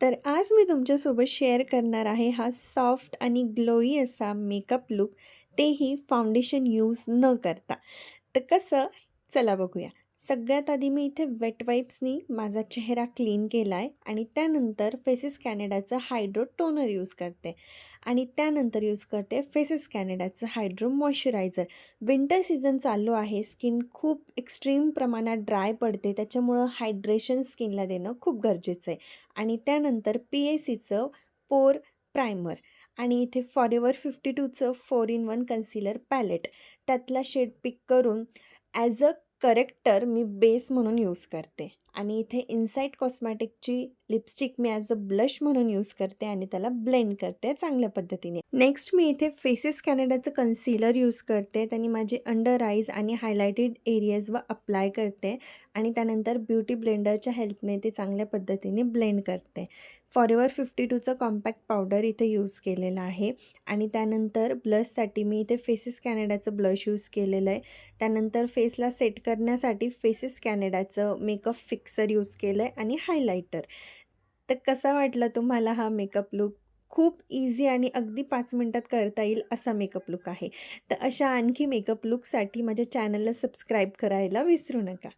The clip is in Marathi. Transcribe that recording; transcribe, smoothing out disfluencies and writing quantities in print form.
तर आज मी तुमच्यासोबत शेअर करणार आहे हा सॉफ्ट आणि ग्लोई असा मेकअप लूक, तेही फाउंडेशन यूज न करता. तर कसं? चला बघूया. सगळ्यात आधी मी इथे वेट वाईप्सनी माझा चेहरा क्लीन केला आहे आणि त्यानंतर फेसेस कॅनडाचं हायड्रो टोनर यूज करते आणि त्यानंतर यूज करते फेसेस कॅनडाचं हायड्रो मॉइश्चरायझर. विंटर सीझन चालू आहे, स्किन खूप एक्स्ट्रीम प्रमाणात ड्राय पडते, त्याच्यामुळं हायड्रेशन स्किनला देणं खूप गरजेचं आहे. आणि त्यानंतर PACचं पोर प्रायमर आणि इथे फॉरेवर 52चं 4 in 1 कन्सिलर पॅलेट, त्यातला शेड पिक करून ॲज अ करेक्टर मी बेस म्हणून यूज करते. आणि इथे इनसाईट कॉस्मॅटिकची लिपस्टिक मी ॲज अ ब्लश म्हणून यूज करते आणि त्याला ब्लेंड करते चांगल्या पद्धतीने. नेक्स्ट मी इथे फेसेस कॅनडाचं कन्सिलर यूज करते. त्यांनी माझे अंडर आईज आणि हायलायटेड एरियाजवर अप्लाय करते आणि त्यानंतर ब्युटी ब्लेंडरच्या हेल्पने ते चांगल्या पद्धतीने ब्लेंड करते. फॉरेवर 52चं कॉम्पॅक्ट पावडर इथे यूज केलेलं आहे आणि त्यानंतर ब्लशसाठी मी इथे फेसेस कॅनडाचं ब्लश यूज केलेलं आहे. त्यानंतर फेसला सेट करण्यासाठी फेसेस कॅनडाचं मेकअप फिक्सर यूज केलं आहे आणि हायलायटर. तर कसा वाटला तुम्हाला हा मेकअप लूक? खूप इझी आणि अगदी 5 मिनटात करता येईल असा मेकअप लूक आहे. तर अशा आणखी मेकअप लूकसाठी माझ्या चॅनलला सबस्क्राईब करायला विसरू नका.